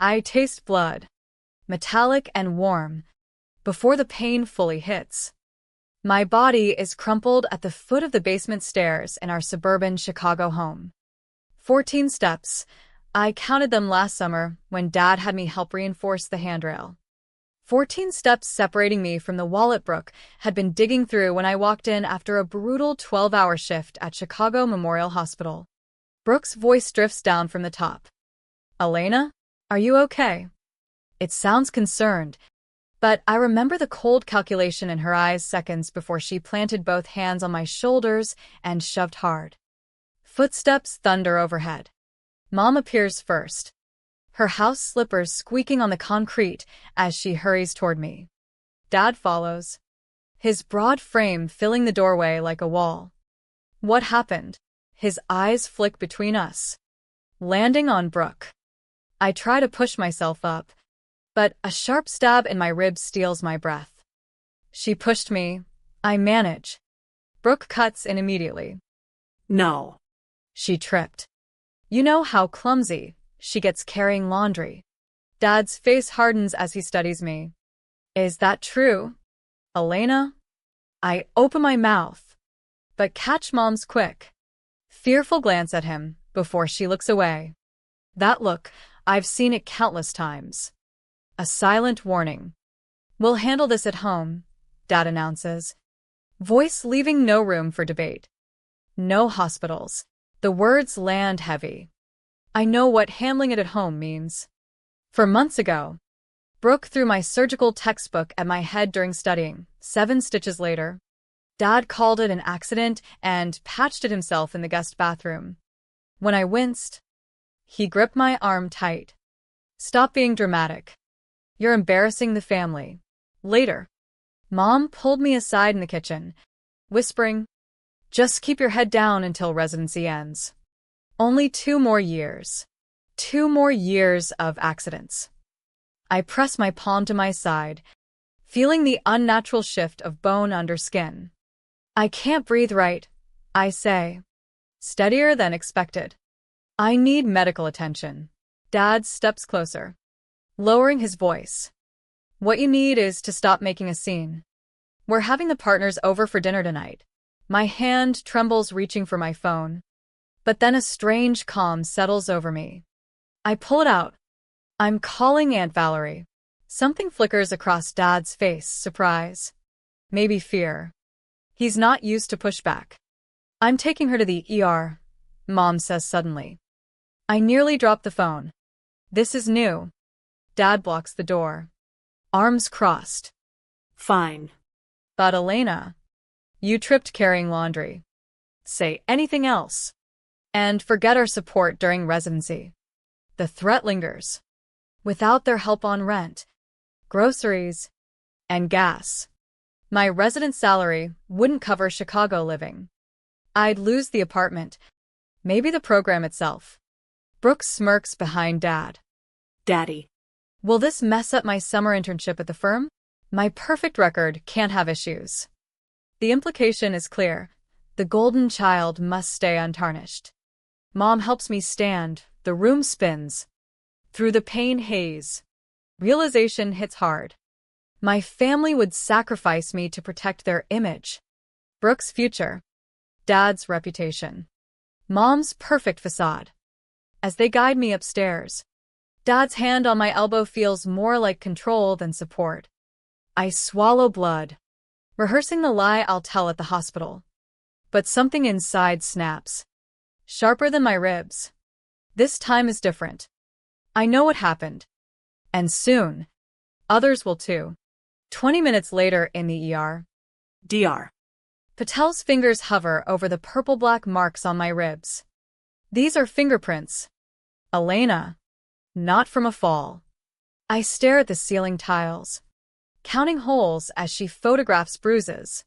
I taste blood, metallic and warm, before the pain fully hits. My body is crumpled at the foot of the basement stairs in our suburban Chicago home. 14 steps. I counted them last summer when Dad had me help reinforce the handrail. 14 steps separating me from the wallet Brooke had been digging through when I walked in after a brutal 12-hour shift at Chicago Memorial Hospital. Brooke's voice drifts down from the top. Elena, are you okay? It sounds concerned, but I remember the cold calculation in her eyes seconds before she planted both hands on my shoulders and shoved hard. Footsteps thunder overhead. Mom appears first, her house slippers squeaking on the concrete as she hurries toward me. Dad follows, his broad frame filling the doorway like a wall. What happened? His eyes flick between us, landing on Brooke. I try to push myself up, but a sharp stab in my ribs steals my breath. She pushed me. I manage. Brooke cuts in immediately. No. She tripped. You know how clumsy she gets carrying laundry. Dad's face hardens as he studies me. Is that true, Elena? I open my mouth, but catch Mom's quick, fearful glance at him before she looks away. That look, I've seen it countless times. A silent warning. We'll handle this at home, Dad announces, voice leaving no room for debate. No hospitals. The words land heavy. I know what handling it at home means. For months ago, Brooke threw my surgical textbook at my head during studying. 7 stitches later, Dad called it an accident and patched it himself in the guest bathroom. When I winced, he gripped my arm tight. Stop being dramatic. You're embarrassing the family. Later, Mom pulled me aside in the kitchen, whispering, just keep your head down until residency ends. Only 2 more years. 2 more years of accidents. I press my palm to my side, feeling the unnatural shift of bone under skin. I can't breathe right, I say, steadier than expected. I need medical attention. Dad steps closer, lowering his voice. What you need is to stop making a scene. We're having the partners over for dinner tonight. My hand trembles reaching for my phone, but then a strange calm settles over me. I pull it out. I'm calling Aunt Valerie. Something flickers across Dad's face, surprise. Maybe fear. He's not used to pushback. I'm taking her to the ER, Mom says suddenly. I nearly drop the phone. This is new. Dad blocks the door, arms crossed. Fine. But Elena, you tripped carrying laundry. Say anything else. And forget our support during residency. The threat lingers. Without their help on rent, groceries, and gas, my resident salary wouldn't cover Chicago living. I'd lose the apartment, maybe the program itself. Brooke smirks behind Dad. Daddy. Will this mess up my summer internship at the firm? My perfect record can't have issues. The implication is clear. The golden child must stay untarnished. Mom helps me stand. The room spins. Through the pain haze, realization hits hard. My family would sacrifice me to protect their image. Brooke's future. Dad's reputation. Mom's perfect facade. As they guide me upstairs, Dad's hand on my elbow feels more like control than support. I swallow blood, rehearsing the lie I'll tell at the hospital. But something inside snaps, sharper than my ribs. This time is different. I know what happened. And soon, others will too. 20 minutes later in the ER. DR. Patel's fingers hover over the purple-black marks on my ribs. These are fingerprints. Elena. Not from a fall. I stare at the ceiling tiles, counting holes as she photographs bruises.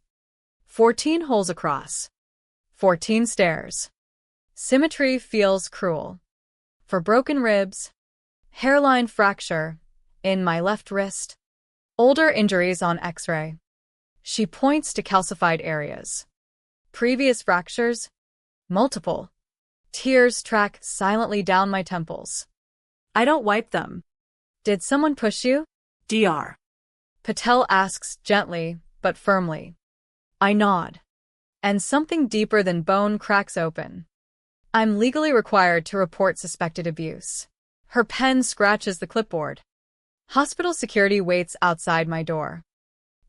14 holes across. 14 stairs. Symmetry feels cruel. For broken ribs, hairline fracture in my left wrist, older injuries on X-ray. She points to calcified areas. Previous fractures? Multiple. Tears track silently down my temples. I don't wipe them. Did someone push you? Dr. Patel asks gently but firmly. I nod. And something deeper than bone cracks open. I'm legally required to report suspected abuse. Her pen scratches the clipboard. Hospital security waits outside my door.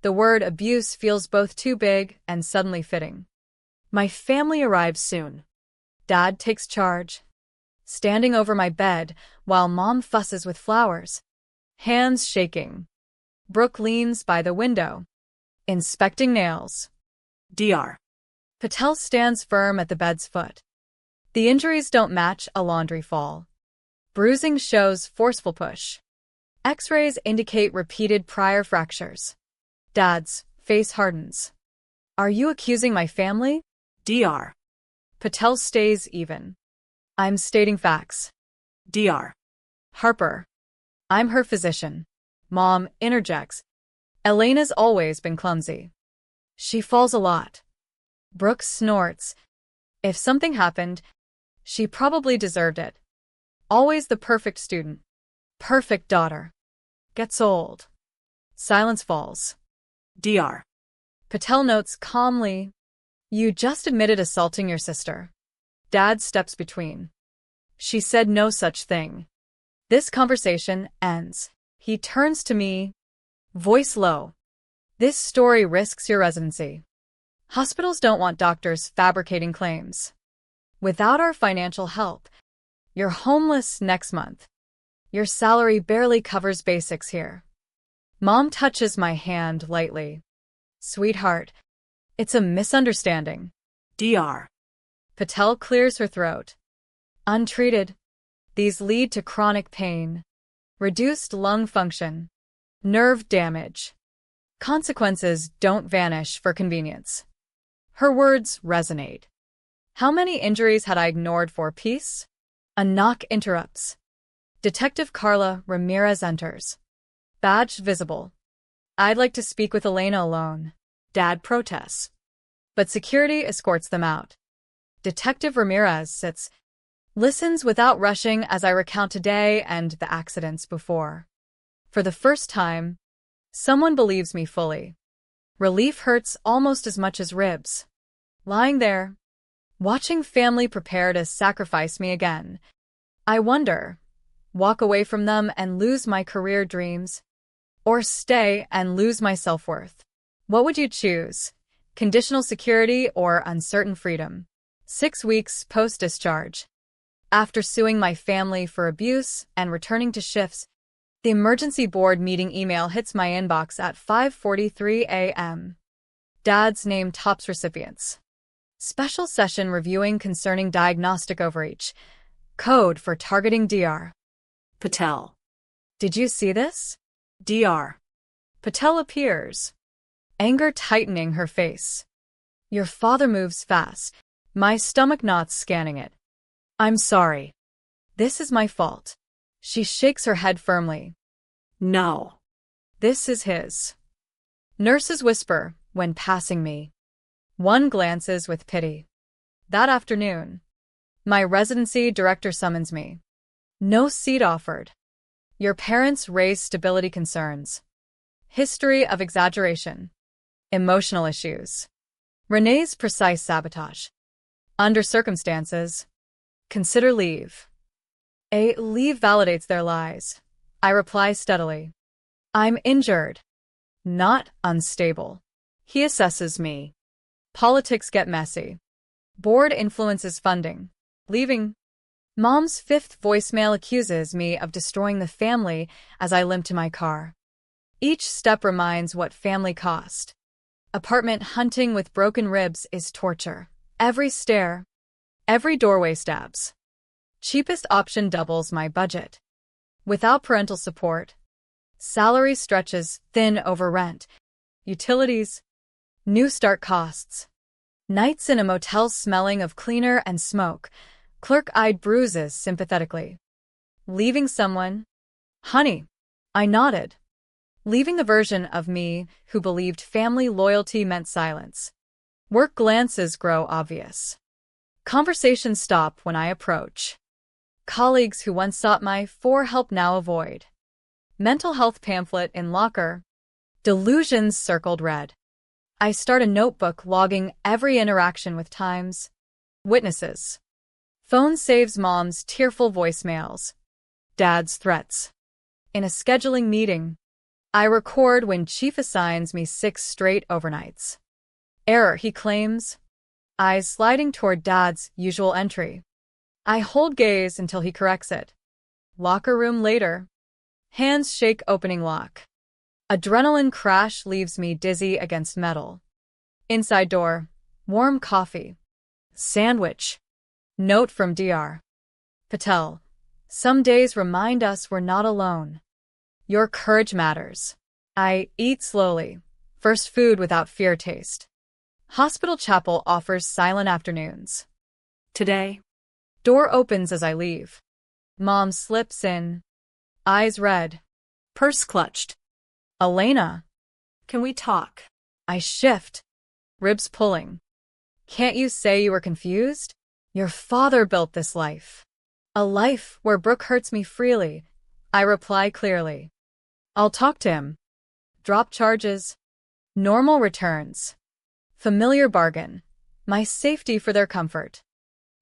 The word abuse feels both too big and suddenly fitting. My family arrives soon. Dad takes charge, standing over my bed while Mom fusses with flowers, hands shaking. Brooke leans by the window, inspecting nails. Dr. Patel stands firm at the bed's foot. The injuries don't match a laundry fall. Bruising shows forceful push. X-rays indicate repeated prior fractures. Dad's face hardens. Are you accusing my family? Dr. Patel stays even. I'm stating facts. Dr. Harper. I'm her physician. Mom interjects. Elena's always been clumsy. She falls a lot. Brooke snorts. If something happened, she probably deserved it. Always the perfect student. Perfect daughter. Gets old. Silence falls. Dr. Patel notes calmly. You just admitted assaulting your sister. Dad steps between. She said no such thing. This conversation ends. He turns to me, voice low. This story risks your residency. Hospitals don't want doctors fabricating claims. Without our financial help, you're homeless next month. Your salary barely covers basics here. Mom touches my hand lightly. Sweetheart, it's a misunderstanding. Dr. Patel clears her throat. Untreated, these lead to chronic pain, reduced lung function, nerve damage. Consequences don't vanish for convenience. Her words resonate. How many injuries had I ignored for peace? A knock interrupts. Detective Carla Ramirez enters. Badge visible. I'd like to speak with Elena alone. Dad protests. But security escorts them out. Detective Ramirez sits, listens without rushing as I recount today and the accidents before. For the first time, someone believes me fully. Relief hurts almost as much as ribs. Lying there, watching family prepare to sacrifice me again, I wonder, walk away from them and lose my career dreams, or stay and lose my self-worth. What would you choose? Conditional security or uncertain freedom? 6 weeks post-discharge. After suing my family for abuse and returning to shifts, the emergency board meeting email hits my inbox at 5:43 a.m. Dad's name tops recipients. Special session reviewing concerning diagnostic overreach. Code for targeting Dr. Patel. Did you see this? Dr. Patel appears, anger tightening her face. Your father moves fast. My stomach knots scanning it. I'm sorry. This is my fault. She shakes her head firmly. No. This is his. Nurses whisper when passing me. One glances with pity. That afternoon, my residency director summons me. No seat offered. Your parents raised stability concerns. History of exaggeration. Emotional issues. Renee's precise sabotage. Under circumstances, consider leave. A leave validates their lies. I reply steadily. I'm injured, not unstable. He assesses me. Politics get messy. Board influences funding. Leaving. Mom's fifth voicemail accuses me of destroying the family as I limp to my car. Each step reminds what family cost. Apartment hunting with broken ribs is torture. Every stair, every doorway stabs. Cheapest option doubles my budget. Without parental support, salary stretches thin over rent, utilities, new start costs. Nights in a motel smelling of cleaner and smoke, clerk-eyed bruises sympathetically. Leaving someone? Honey, I nodded. Leaving the version of me who believed family loyalty meant silence. Work glances grow obvious. Conversations stop when I approach. Colleagues who once sought my help now avoid. Mental health pamphlet in locker. Delusions circled red. I start a notebook logging every interaction with times. Witnesses. Phone saves mom's tearful voicemails. Dad's threats. In a scheduling meeting, I record when chief assigns me 6 straight overnights. Error, he claims. Eyes sliding toward dad's usual entry. I hold gaze until he corrects it. Locker room later. Hands shake opening lock. Adrenaline crash leaves me dizzy against metal. Inside door. Warm coffee. Sandwich. Note from Dr. Patel. Some days remind us we're not alone. Your courage matters. I eat slowly. First food without fear taste. Hospital chapel offers silent afternoons. Today. Door opens as I leave. Mom slips in. Eyes red. Purse clutched. Elena. Can we talk? I shift. Ribs pulling. Can't you say you were confused? Your father built this life. A life where Brooke hurts me freely. I reply clearly. I'll talk to him. Drop charges. Normal returns. Familiar bargain. My safety for their comfort.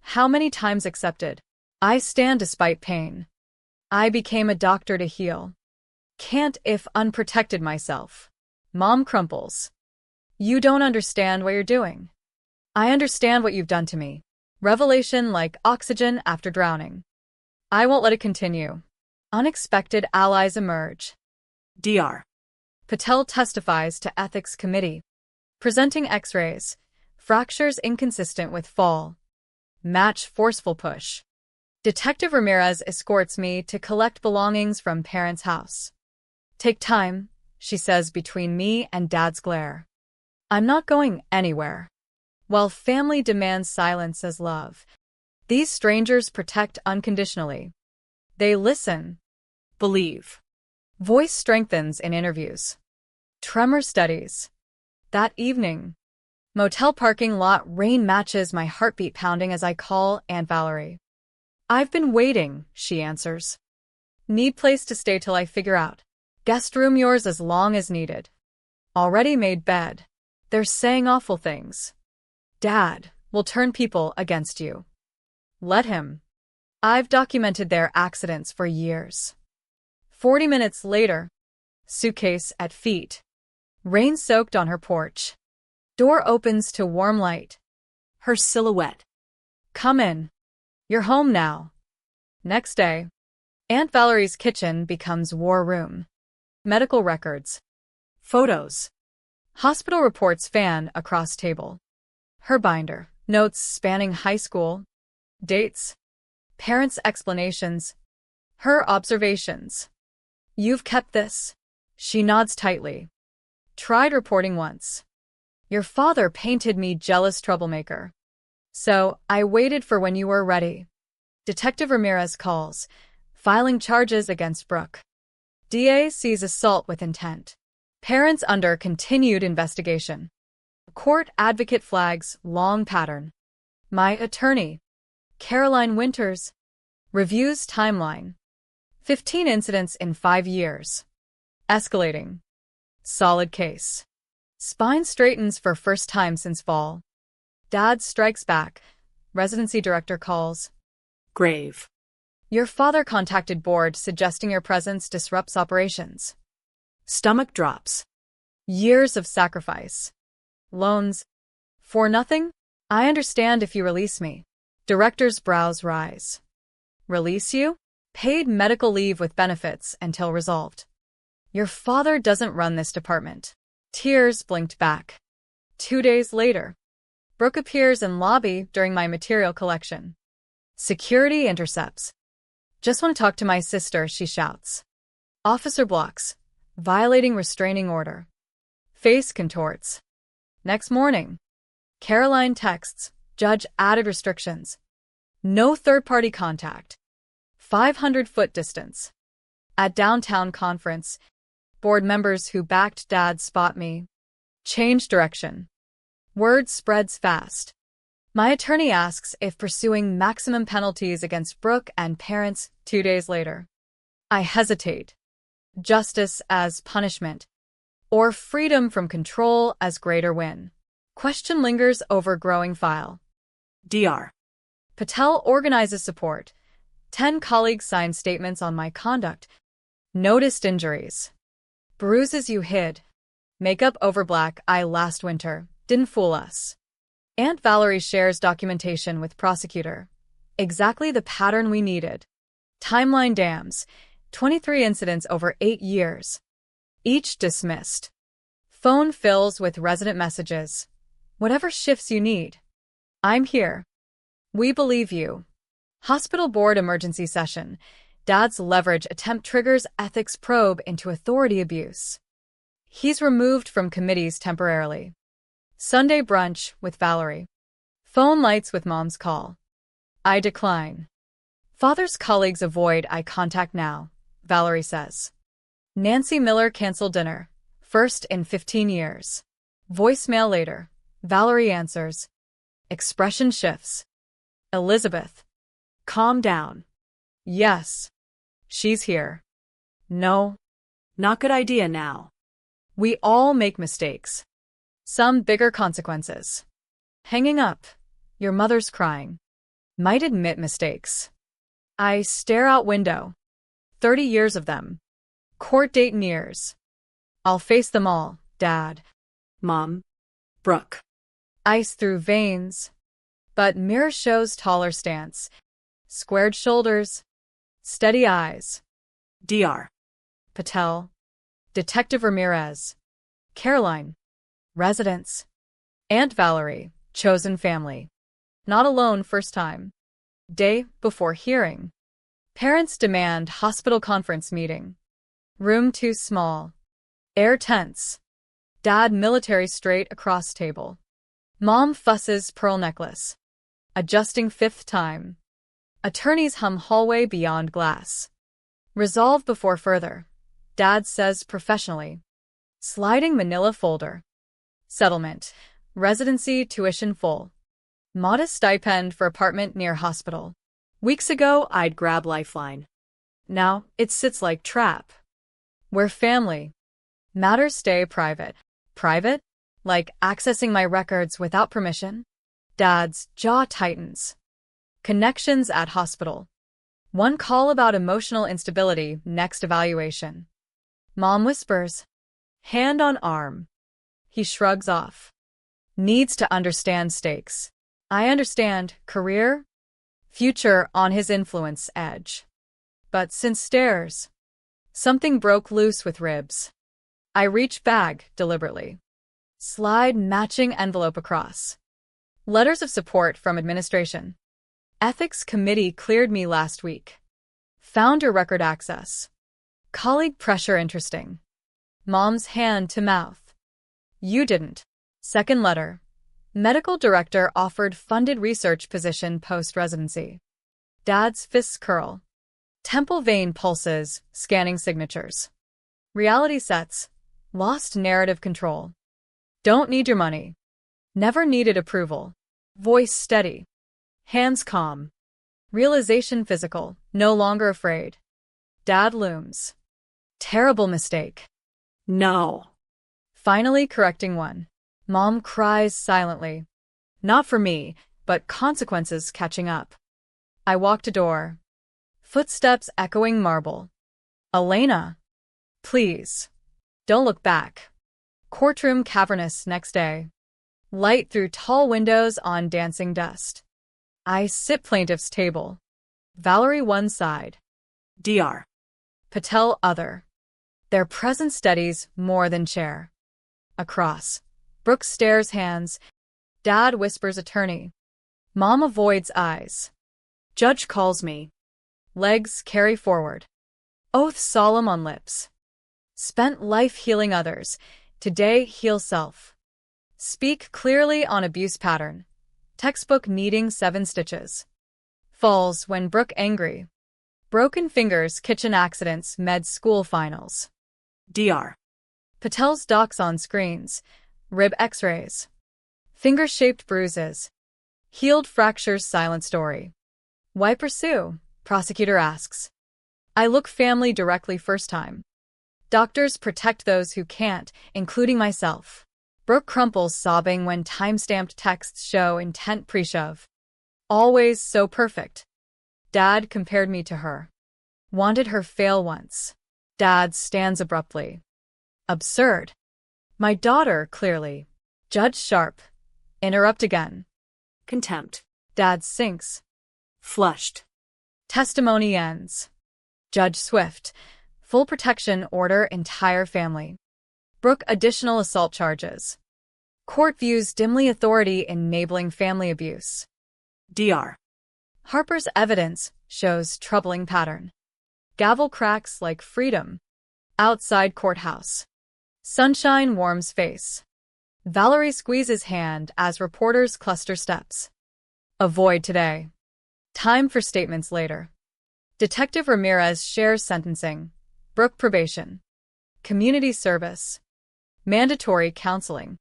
How many times accepted? I stand despite pain. I became a doctor to heal. Can't if unprotected myself. Mom crumples. You don't understand what you're doing. I understand what you've done to me. Revelation like oxygen after drowning. I won't let it continue. Unexpected allies emerge. Dr. Patel testifies to ethics committee. Presenting x-rays. Fractures inconsistent with fall. Match forceful push. Detective Ramirez escorts me to collect belongings from parents' house. Take time, she says between me and dad's glare. I'm not going anywhere. While family demands silence as love, these strangers protect unconditionally. They listen. Believe. Voice strengthens in interviews. Tremor studies. That evening. Motel parking lot, rain matches my heartbeat pounding as I call Aunt Valerie. I've been waiting, she answers. Need place to stay till I figure out. Guest room, yours as long as needed. Already made bed. They're saying awful things. Dad will turn people against you. Let him. I've documented their accidents for years. 40 minutes later. Suitcase at feet. Rain soaked on her porch. Door opens to warm light. Her silhouette. Come in. You're home now. Next day. Aunt Valerie's kitchen becomes war room. Medical records. Photos. Hospital reports fan across table. Her binder. Notes spanning high school. Dates. Parents' explanations. Her observations. You've kept this. She nods tightly. Tried reporting once. Your father painted me jealous troublemaker. So, I waited for when you were ready. Detective Ramirez calls, filing charges against Brooke. DA sees assault with intent. Parents under continued investigation. Court advocate flags long pattern. My attorney, Caroline Winters, reviews timeline. 15 incidents in 5 years. Escalating. Solid case. Spine straightens for first time since fall. Dad strikes back. Residency director calls. Grave. Your father contacted board suggesting your presence disrupts operations. Stomach drops. Years of sacrifice. Loans. For nothing? I understand if you release me. Director's brows rise. Release you? Paid medical leave with benefits until resolved. Your father doesn't run this department. Tears blinked back. 2 days later. Brooke appears in lobby during my material collection. Security intercepts. Just want to talk to my sister, she shouts. Officer blocks. Violating restraining order. Face contorts. Next morning. Caroline texts. Judge added restrictions. No third-party contact. 500-foot distance. At downtown conference. Board members who backed Dad spot me. Change direction. Word spreads fast. My attorney asks if pursuing maximum penalties against Brooke and parents 2 days later. I hesitate. justice as punishment, or freedom from control as greater win. Question lingers over growing file. Dr. Patel organizes support. 10 colleagues sign statements on my conduct. Noticed injuries. Bruises you hid. Makeup over black eye last winter. Didn't fool us. Aunt Valerie shares documentation with prosecutor. Exactly the pattern we needed. Timeline dams. 23 incidents over 8 years. Each dismissed. Phone fills with resident messages. Whatever shifts you need. I'm here. We believe you. Hospital board emergency session. Dad's leverage attempt triggers ethics probe into authority abuse. He's removed from committees temporarily. Sunday brunch with Valerie. Phone lights with mom's call. I decline. Father's colleagues avoid eye contact now, Valerie says. Nancy Miller canceled dinner. First in 15 years. Voicemail later. Valerie answers. Expression shifts. Elizabeth. Calm down. Yes. She's here. No. Not good idea now. We all make mistakes. Some bigger consequences. Hanging up. Your mother's crying. Might admit mistakes. I stare out window. 30 years of them. Court date nears. I'll face them all, Dad. Mom. Brooke. Ice through veins. But mirror shows taller stance. Squared shoulders. Steady eyes. Dr. Patel. Detective Ramirez. Caroline. Residence. Aunt Valerie. Chosen family. Not alone first time. Day before hearing. Parents demand hospital conference meeting. Room too small. Air tense. Dad military straight across table. Mom fusses pearl necklace. Adjusting fifth time. Attorneys hum hallway beyond glass. Resolve before further. Dad says professionally. Sliding manila folder. Settlement. Residency tuition full. Modest stipend for apartment near hospital. Weeks ago, I'd grab Lifeline. Now, it sits like trap. We're family. Matters stay private. Private? Like accessing my records without permission? Dad's jaw tightens. Connections at hospital. One call about emotional instability, next evaluation. Mom whispers. Hand on arm. He shrugs off. Needs to understand stakes. I understand career, future on his influence edge. But since stairs, something broke loose with ribs. I reach bag deliberately. Slide matching envelope across. Letters of support from administration. Ethics committee cleared me last week. Founder record access. Colleague pressure interesting. Mom's hand to mouth. You didn't. Second letter. Medical director offered funded research position post-residency. Dad's fists curl. Temple vein pulses, scanning signatures. Reality sets. Lost narrative control. Don't need your money. Never needed approval. Voice steady. Hands calm. Realization physical, no longer afraid. Dad looms. Terrible mistake. No. Finally correcting one. Mom cries silently. Not for me, but consequences catching up. I walk to door. Footsteps echoing marble. Elena. Please. Don't look back. Courtroom cavernous next day. Light through tall windows on dancing dust. I sit plaintiff's table. Valerie one side. Dr. Patel other. Their presence steadies more than chair. Across. Brooke stares hands. Dad whispers attorney. Mom avoids eyes. Judge calls me. Legs carry forward. Oath solemn on lips. Spent life healing others. Today heal self. Speak clearly on abuse pattern. Textbook needing 7 stitches. Falls when Brooke angry. Broken fingers kitchen accidents med school finals. Dr. Patel's docs on screens. Rib x-rays. Finger-shaped bruises. Healed fractures silent story. Why pursue? Prosecutor asks. I look family directly first time. Doctors protect those who can't, including myself. Brooke crumples sobbing when time-stamped texts show intent pre-shove. Always so perfect. Dad compared me to her. Wanted her fail once. Dad stands abruptly. Absurd. My daughter, clearly. Judge sharp. Interrupt again. Contempt. Dad sinks. Flushed. Testimony ends. Judge swift. Full protection order entire family. Brooke additional assault charges. Court views dimly authority enabling family abuse. DR. Harper's evidence shows troubling pattern. Gavel cracks like freedom. Outside courthouse. Sunshine warms face. Valerie squeezes hand as reporters cluster steps. Avoid today. Time for statements later. Detective Ramirez shares sentencing. Brooke probation. Community service. Mandatory counseling.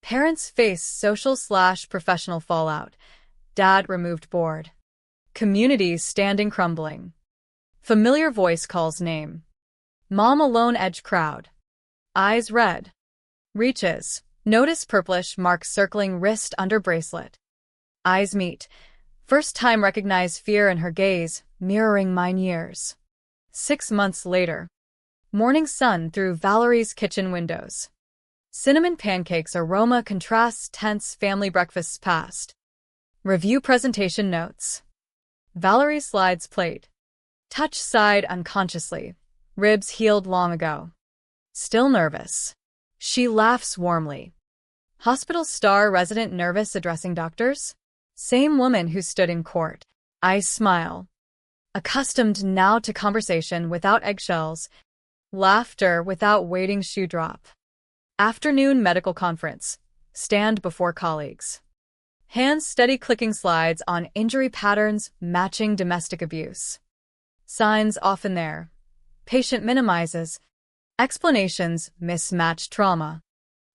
Parents face social/professional fallout. Dad removed board. Community standing crumbling. Familiar voice calls name. Mom alone edge crowd. Eyes red. Reaches. Notice purplish mark circling wrist under bracelet. Eyes meet. First time recognize fear in her gaze, mirroring mine years. 6 months later. Morning sun through Valerie's kitchen windows. Cinnamon pancakes aroma contrasts tense family breakfasts past. Review presentation notes. Valerie slides plate. Touch side unconsciously. Ribs healed long ago. Still nervous. She laughs warmly. Hospital star resident nervous addressing doctors? Same woman who stood in court. I smile. Accustomed now to conversation without eggshells. Laughter without waiting shoe drop. Afternoon medical conference. Stand before colleagues. Hands steady clicking slides on injury patterns matching domestic abuse. Signs often there. Patient minimizes. Explanations mismatch trauma.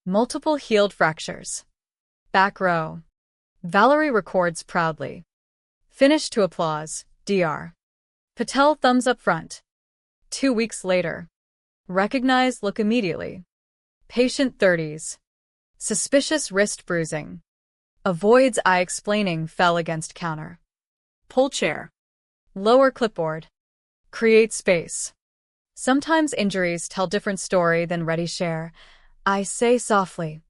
Multiple healed fractures. Back row. Valerie records proudly. Finish to applause. Dr. Patel thumbs up front. 2 weeks later. Recognize look immediately. Patient 30s. Suspicious wrist bruising. Avoids eye explaining fell against counter. Pull chair. Lower clipboard. Create space. Sometimes injuries tell different story than ready share. I say softly.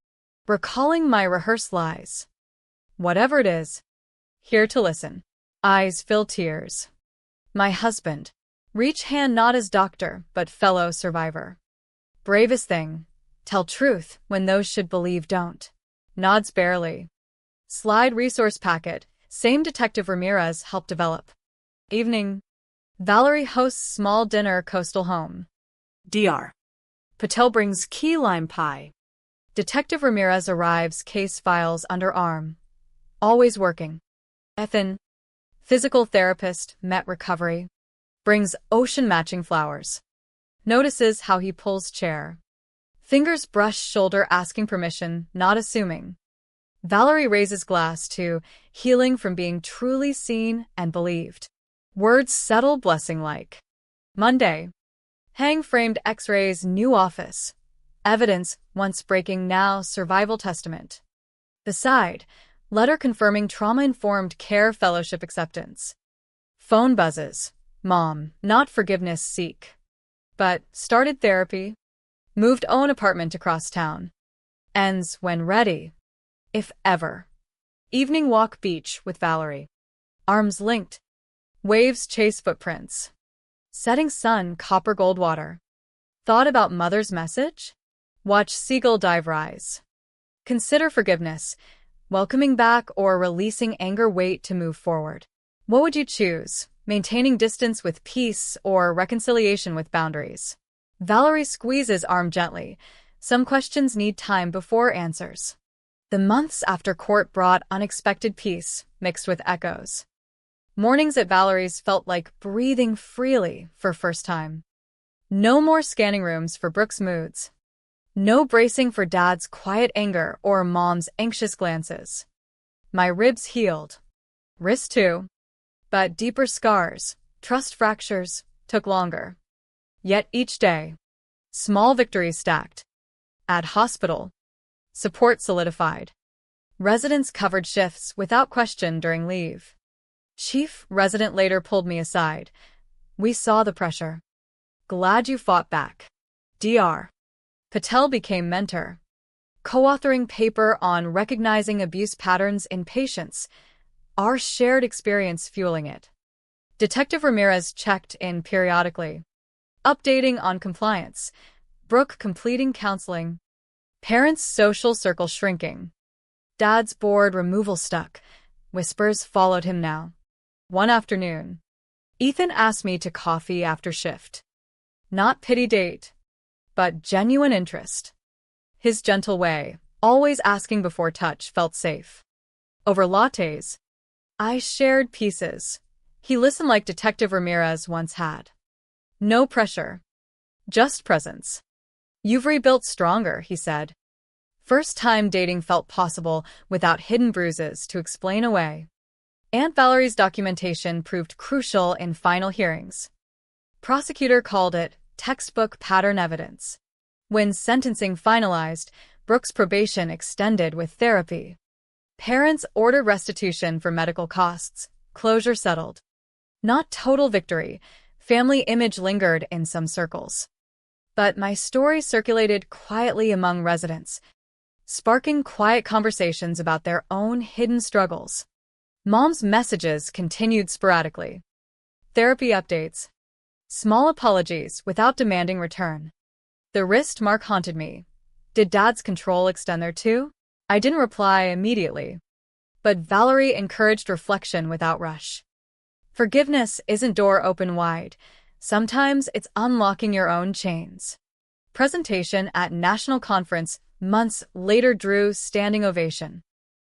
Recalling my rehearsed lies. Whatever it is. Here to listen. Eyes fill tears. My husband. Reach hand not as doctor, but fellow survivor. Bravest thing. Tell truth when those should believe don't. Nods barely. Slide resource packet. Same Detective Ramirez helped develop. Evening. Valerie hosts small dinner coastal home. DR. Patel brings key lime pie. Detective Ramirez arrives case files under arm. Always working. Ethan. Physical therapist met recovery. Brings ocean matching flowers. Notices how he pulls chair. Fingers brush shoulder asking permission, not assuming. Valerie raises glass to healing from being truly seen and believed. Words settle blessing like. Monday. Hang framed x-rays new office. Evidence once breaking now survival testament. Beside, letter confirming trauma-informed care fellowship acceptance. Phone buzzes. Mom, not forgiveness seek. But started therapy. Moved own apartment across town. Ends when ready. If ever. Evening walk beach with Valerie. Arms linked. Waves chase footprints. Setting sun copper gold water. Thought about mother's message? Watch seagull dive rise. Consider forgiveness. Welcoming back or releasing anger wait to move forward. What would you choose? Maintaining distance with peace or reconciliation with boundaries? Valerie squeezes arm gently. Some questions need time before answers. The months after court brought unexpected peace, mixed with echoes. Mornings at Valerie's felt like breathing freely for first time. No more scanning rooms for Brooke's moods. No bracing for Dad's quiet anger or Mom's anxious glances. My ribs healed. Wrist too. But deeper scars, trust fractures, took longer. Yet each day, Small victories stacked. At hospital, support solidified. Residents covered shifts without question during leave. Chief resident later pulled me aside. We saw the pressure. Glad you fought back. Dr. Patel became mentor, co-authoring paper on recognizing abuse patterns in patients, our shared experience fueling it. Detective Ramirez checked in periodically, updating on compliance. Brooke completing counseling. Parents' social circle shrinking. Dad's board removal stuck. Whispers followed him now. One afternoon, Ethan asked me to coffee after shift. Not pity date, but genuine interest. His gentle way, always asking before touch, felt safe. Over lattes, I shared pieces. He listened like Detective Ramirez once had. No pressure, just presence. You've rebuilt stronger, he said. First time dating felt possible without hidden bruises to explain away. Aunt Valerie's documentation proved crucial in final hearings. Prosecutor called it textbook pattern evidence. When sentencing finalized, Brooke's probation extended with therapy. Parents ordered restitution for medical costs. Closure settled. Not total victory. Family image lingered in some circles. But my story circulated quietly among residents, sparking quiet conversations about their own hidden struggles. Mom's messages continued sporadically. Therapy updates. Small apologies without demanding return. The wrist mark haunted me. Did Dad's control extend there too? I didn't reply immediately, but Valerie encouraged reflection without rush. Forgiveness isn't door open wide. Sometimes it's unlocking your own chains. Presentation at national conference months later drew standing ovation.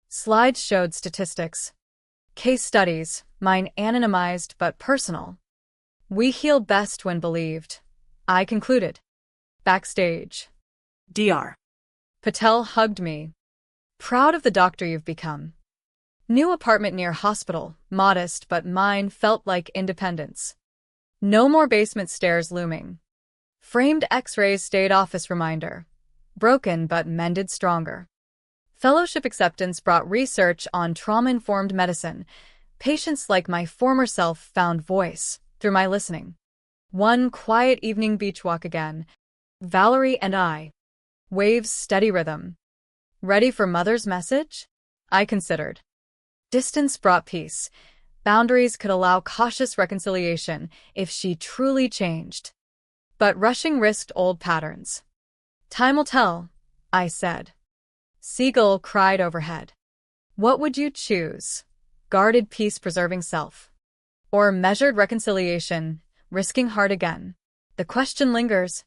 Slides showed statistics. Case studies, mine anonymized but personal. We heal best when believed, I concluded. Backstage. Dr. Patel hugged me. Proud of the doctor you've become. New apartment near hospital, modest, but mine felt like independence. No more basement stairs looming. Framed x-rays stayed office reminder. Broken but mended stronger. Fellowship acceptance brought research on trauma-informed medicine. Patients like my former self found voice through my listening. One quiet evening beach walk again. Valerie and I. Waves steady rhythm. Ready for Mother's message? I considered. Distance brought peace. Boundaries could allow cautious reconciliation if she truly changed. But rushing risked old patterns. Time will tell, I said. Seagull cried overhead. What would you choose? Guarded peace-preserving self? Or measured reconciliation, risking hard again? The question lingers,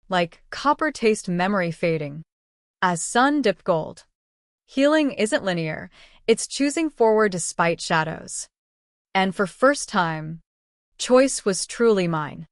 like copper-taste memory fading. As sun dipped gold. Healing isn't linear, it's choosing forward despite shadows. And for first time, choice was truly mine.